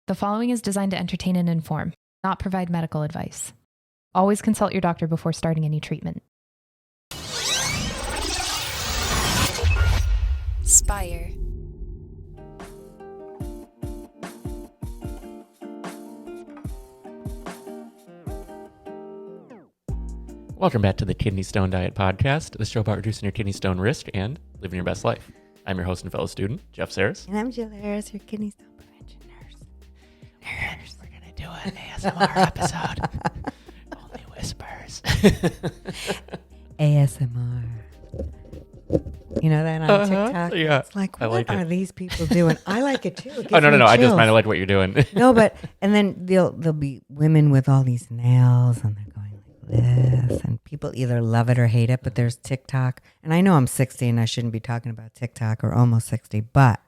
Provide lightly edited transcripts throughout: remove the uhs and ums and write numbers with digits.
The following is designed to entertain and inform, not provide medical advice. Always consult your doctor before starting any treatment. Spire. Welcome back to the Kidney Stone Diet Podcast, the show about reducing your kidney stone risk and living your best life. I'm your host and fellow student, Jeff Saris. And I'm Jill Harris, your kidney stone prevention nurse. We're going to do an ASMR episode. Only whispers. ASMR. You know that on TikTok? Yeah. It's like, I what like are it. these people doing? I like it too. It gives Oh, no. me I just chills. kind of like what you're doing. No, but, and then there'll be women with all these nails and they're going like this. And people either love it or hate it, but there's TikTok. And I know I'm 60 and I shouldn't be talking about TikTok or almost 60, but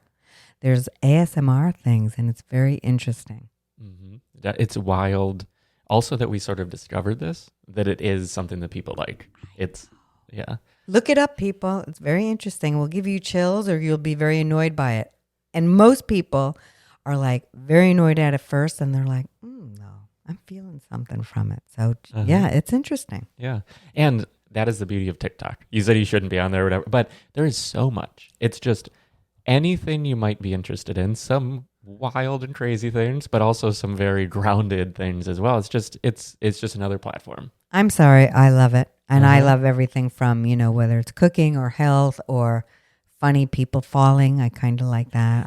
there's ASMR things and it's very interesting. Mm-hmm. It's wild. Also that we sort of discovered this, that it is something that people like. Yeah. Look it up, people. It's very interesting. We'll give you chills or you'll be very annoyed by it. And most people are like very annoyed at it first and they're like, no, I'm feeling something from it. So yeah, it's interesting. Yeah. And that is the beauty of TikTok. You said you shouldn't be on there or whatever, but there is so much. It's just anything you might be interested in, some wild and crazy things, but also some very grounded things as well. It's just another platform. I'm sorry. I love it. And I love everything from, whether it's cooking or health or funny people falling. I kind of like that.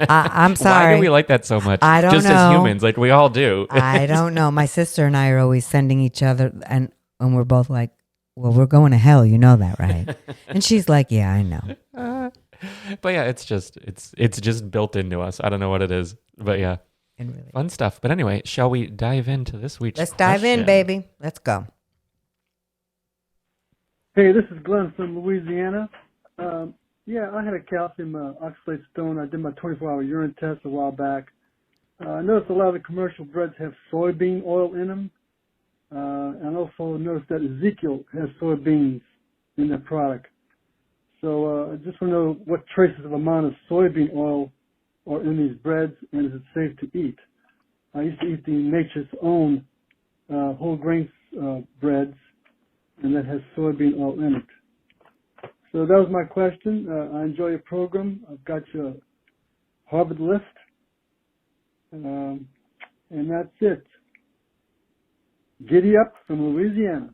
I'm sorry. Why do we like that so much? I don't just know. As humans, like we all do. I don't know. My sister and I are always sending each other and we're both like, well, we're going to hell. You know that, right? And she's like, yeah, I know. But yeah, it's just built into us. I don't know what it is, but yeah, Really. fun stuff. But anyway, shall we dive into this week's Let's dive in, question? baby. Let's go. Hey, this is Glenn from Louisiana. I had a calcium oxalate stone. I did my 24-hour urine test a while back. I noticed a lot of the commercial breads have soybean oil in them. And also noticed that Ezekiel has soybeans in their product. So I just want to know what traces of amount of soybean oil are in these breads, and is it safe to eat? I used to eat the Nature's Own whole grain breads, and that has soybean oil in it. So that was my question. I enjoy your program. I've got your Harvard list, and that's it. Giddy up from Louisiana.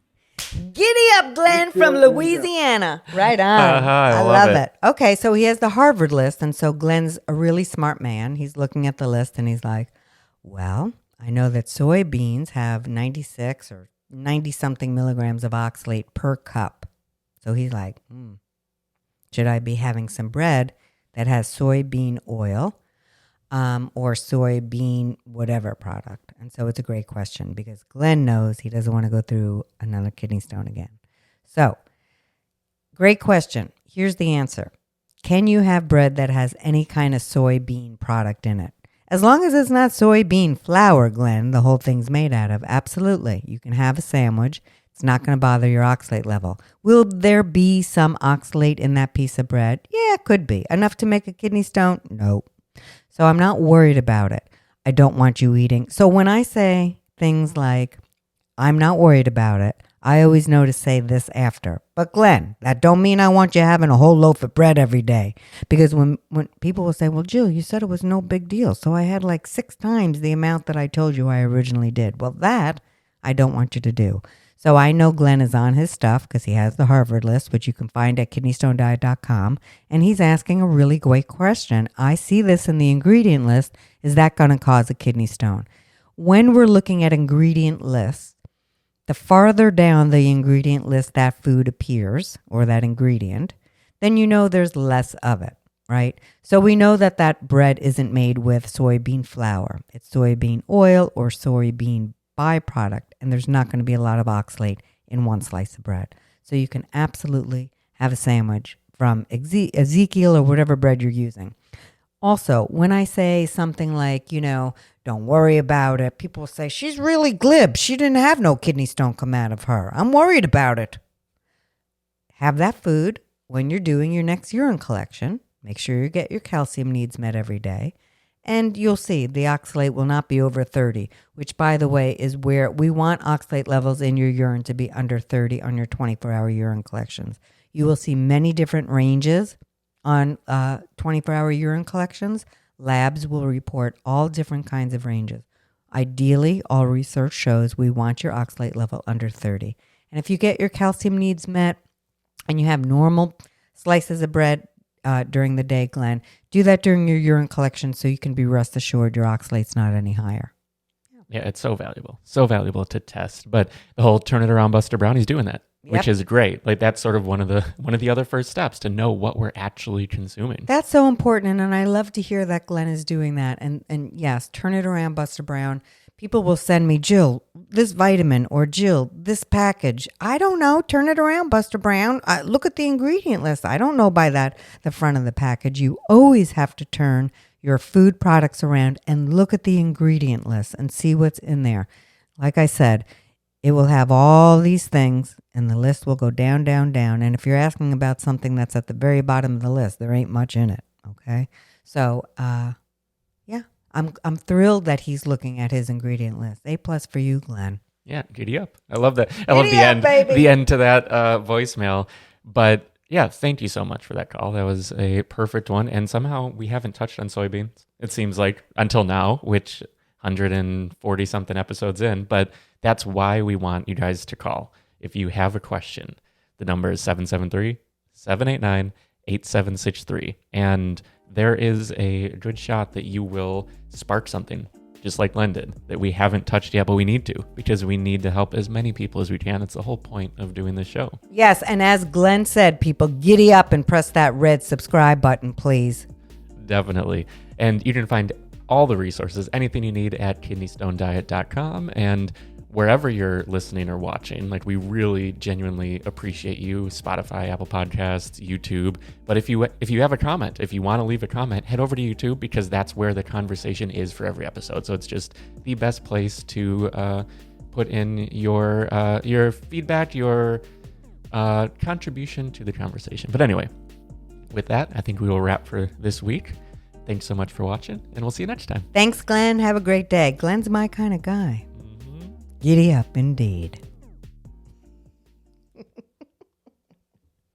Giddy up, Glenn from Louisiana. Right on. I love love it. Okay, so he has the Harvard list, and so Glenn's a really smart man. He's looking at the list, and he's like, well, I know that soybeans have 96 or 90-something milligrams of oxalate per cup. So he's like, should I be having some bread that has soybean oil or soybean whatever product? And so it's a great question because Glenn knows he doesn't want to go through another kidney stone again. So, great question. Here's the answer. Can you have bread that has any kind of soybean product in it? As long as it's not soybean flour, Glenn, the whole thing's made out of. Absolutely. You can have a sandwich. It's not going to bother your oxalate level. Will there be some oxalate in that piece of bread? Yeah, it could be. Enough to make a kidney stone? No. So I'm not worried about it. I don't want you eating. So when I say things like, I'm not worried about it, I always know to say this after. But Glenn, that don't mean I want you having a whole loaf of bread every day. Because when people will say, well, Jill, you said it was no big deal. So I had like 6 times the amount that I told you I originally did. Well, that I don't want you to do. So I know Glenn is on his stuff because he has the Harvard list, which you can find at kidneystonediet.com. And he's asking a really great question. I see this in the ingredient list. Is that going to cause a kidney stone? When we're looking at ingredient lists, the farther down the ingredient list that food appears, or that ingredient, then you know there's less of it, right? So we know that that bread isn't made with soybean flour. It's soybean oil or soybean byproduct, and there's not going to be a lot of oxalate in one slice of bread. So you can absolutely have a sandwich from Ezekiel or whatever bread you're using. Also, when I say something like, don't worry about it, people say, she's really glib. She didn't have no kidney stone come out of her. I'm worried about it. Have that food when you're doing your next urine collection. Make sure you get your calcium needs met every day. And you'll see the oxalate will not be over 30, which, by the way, is where we want oxalate levels in your urine to be under 30 on your 24-hour urine collections. You will see many different ranges on 24-hour urine collections. Labs will report all different kinds of ranges. Ideally, all research shows we want your oxalate level under 30. And if you get your calcium needs met and you have normal slices of bread during the day, Glenn, do that during your urine collection so you can be rest assured your oxalate's not any higher. Yeah, it's so valuable to test. But the whole turn it around, Buster Brown, he's doing that, which is great. Like that's sort of one of the other first steps to know what we're actually consuming. That's so important, and I love to hear that Glenn is doing that. And yes, turn it around, Buster Brown. People will send me, Jill, this vitamin, or Jill, this package. I don't know. Turn it around, Buster Brown. Look at the ingredient list. I don't know by that, the front of the package. You always have to turn your food products around and look at the ingredient list and see what's in there. Like I said, it will have all these things, and the list will go down, down, down. And if you're asking about something that's at the very bottom of the list, there ain't much in it, okay? So, I'm thrilled that he's looking at his ingredient list. A+ for you, Glenn. Yeah, giddy up. I love that. I love the end to that voicemail. But yeah, thank you so much for that call. That was a perfect one. And somehow we haven't touched on soybeans, it seems like, until now, which 140 something episodes in. But that's why we want you guys to call. If you have a question, the number is 773-789-8763. And there is a good shot that you will spark something, just like Glenn did, that we haven't touched yet, but we need to, because we need to help as many people as we can. It's the whole point of doing this show. Yes, and as Glenn said, people, giddy up and press that red subscribe button, please. Definitely. And you can find all the resources, anything you need at kidneystonediet.com. And wherever you're listening or watching, like, we really genuinely appreciate you. Spotify, Apple Podcasts, YouTube. But if you have a comment, if you want to leave a comment, head over to YouTube, because that's where the conversation is for every episode. So it's just the best place to put in your feedback, your contribution to the conversation. But anyway, with that, I think we will wrap for this week. Thanks so much for watching, and we'll see you next time. Thanks, Glenn. Have a great day. Glenn's my kind of guy. Giddy up, indeed.